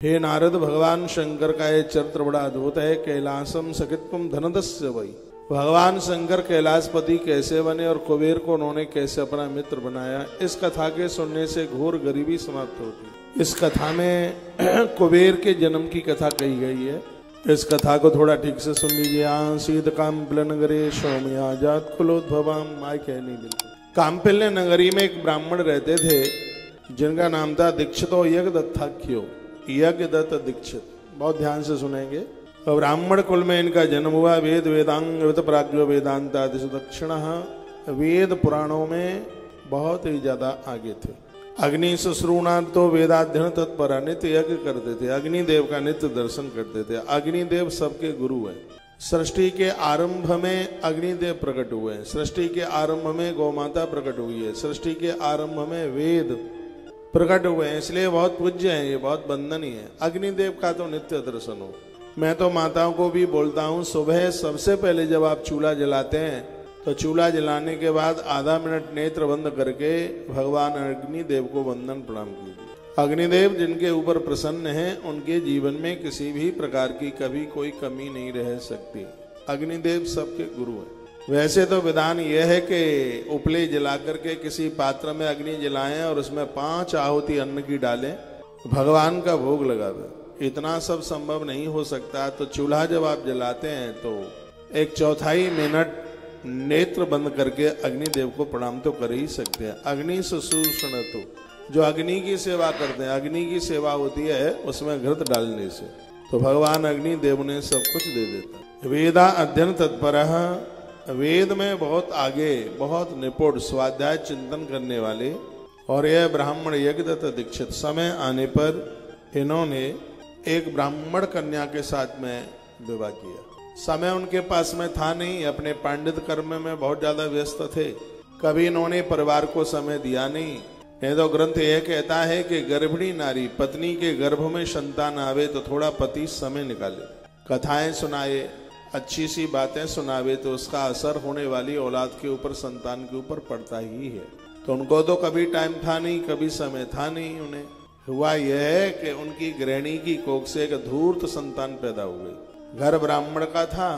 हे नारद, भगवान शंकर का ये चरित्र बड़ा अद्भुत है। कैलासम सखित्वम धनदस्य वही। भगवान शंकर कैलाशपति कैसे बने और कुबेर को उन्होंने कैसे अपना मित्र बनाया, इस कथा के सुनने से घोर गरीबी समाप्त होती। इस कथा में कुबेर के जन्म की कथा कही गई है। इस कथा को थोड़ा ठीक से सुन लीजिए। आसीद काम्पिल नगरे सौम्या जात कुलोद्भवाम। माई कहनी बिल्कुल। काम्पिल नगरी में एक ब्राह्मण रहते थे जिनका नाम था दीक्षितो यज्ञदत्ताख्यो। यज्ञदत्त दीक्षित। बहुत ध्यान से सुनेंगे। ब्राह्मण कुल में इनका जन्म हुआ। वेद वेदांग वित प्राज्ञो वेदांतादिश दक्षिण। वेद पुराणों में बहुत ही ज्यादा आगे थे। अग्नि शुश्रूणा तो वेदाध्ययन तत्पर। नित्य यज्ञ करते थे। अग्निदेव का नित्य दर्शन करते थे। अग्निदेव सबके गुरु हैं। सृष्टि के आरंभ में अग्निदेव प्रकट हुए हैं। सृष्टि के आरंभ में गौमाता प्रकट हुई है। सृष्टि के आरंभ में वेद प्रकट हुए हैं, इसलिए बहुत पूज्य है, ये बहुत वंदनीय है। अग्निदेव का तो नित्य दर्शन हो। मैं तो माताओं को भी बोलता हूँ, सुबह सबसे पहले जब आप चूल्हा जलाते हैं तो चूल्हा जलाने के बाद आधा मिनट नेत्र बंद करके भगवान अग्निदेव को वंदन प्रणाम कीजिए। अग्निदेव जिनके ऊपर प्रसन्न हैं, उनके जीवन में किसी भी प्रकार की कभी कोई कमी नहीं रह सकती। अग्निदेव सबके गुरु हैं। वैसे तो विधान यह है कि उपले जला करके किसी पात्र में अग्नि जलाएं और उसमें 5 आहुति अन्न की डालें, भगवान का भोग लगावे। इतना सब संभव नहीं हो सकता। तो चूल्हा जब आप जलाते हैं तो 1/4 मिनट नेत्र बंद करके अग्निदेव को प्रणाम तो कर ही सकते हैं। अग्नि शुश्रूषण तो जो अग्नि की सेवा करते हैं, अग्नि की सेवा होती है उसमें घृत डालने से, तो भगवान अग्निदेव ने सब कुछ दे देता। वेदा अध्ययन तत्पर। वेद में बहुत आगे, बहुत निपुण, स्वाध्याय चिंतन करने वाले। और यह ब्राह्मण यज्ञदत्त दीक्षित समय आने पर इन्होंने एक ब्राह्मण कन्या के साथ में विवाह किया। समय उनके पास में था नहीं, अपने पांडित कर्म में बहुत ज्यादा व्यस्त थे। कभी इन्होंने परिवार को समय दिया नहीं तो ग्रंथ यह कहता है कि गर्भिणी नारी पत्नी के गर्भ में संतान आवे तो थोड़ा पति समय निकाले, कथाएं सुनाए, अच्छी सी बातें सुनावे, तो उसका असर होने वाली औलाद के ऊपर, संतान के ऊपर पड़ता ही है। तो उनको तो कभी टाइम था नहीं, कभी समय था नहीं। उन्हें हुआ यह है कि उनकी गृहिणी की कोख से एक धूर्त संतान पैदा हो गई। घर ब्राह्मण का था,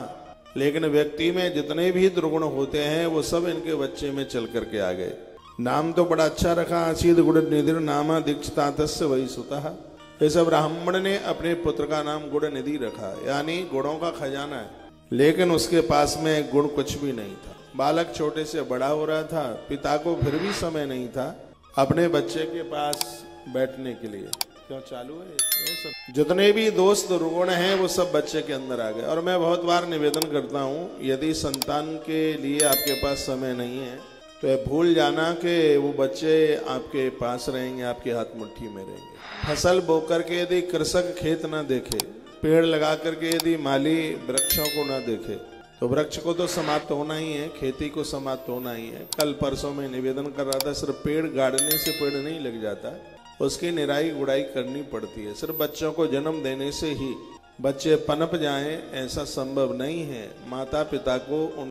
लेकिन व्यक्ति में जितने भी दुर्गुण होते हैं वो सब इनके बच्चे में चल करके आ गए। नाम तो बड़ा अच्छा रखा, आसीद गुण निधिर नामा दीक्षितातस्य वही सुतः। इस ब्राह्मण ने अपने पुत्र का नाम गुण निधि रखा, यानी गुणों का खजाना है। लेकिन उसके पास में गुण कुछ भी नहीं था। बालक छोटे से बड़ा हो रहा था, पिता को फिर भी समय नहीं था अपने बच्चे के पास बैठने के लिए। क्यों चालू है ये सब? जितने भी दोस्त दुर्गुण हैं वो सब बच्चे के अंदर आ गए। और मैं बहुत बार निवेदन करता हूँ, यदि संतान के लिए आपके पास समय नहीं है तो ये भूल जाना कि वो बच्चे आपके पास रहेंगे, आपके हाथ मुट्ठी में रहेंगे। फसल बो करके यदि कृषक खेत ना देखे, पेड़ लगा करके यदि माली वृक्षों को ना देखे, तो वृक्ष को तो समाप्त होना ही है, खेती को समाप्त होना ही है। कल परसों में निवेदन कर रहा था, सिर्फ पेड़ गाड़ने से पेड़ नहीं लग जाता, उसकी निराई गुड़ाई करनी पड़ती है। सिर्फ बच्चों को जन्म देने से ही बच्चे पनप जाएं ऐसा संभव नहीं है। माता पिता को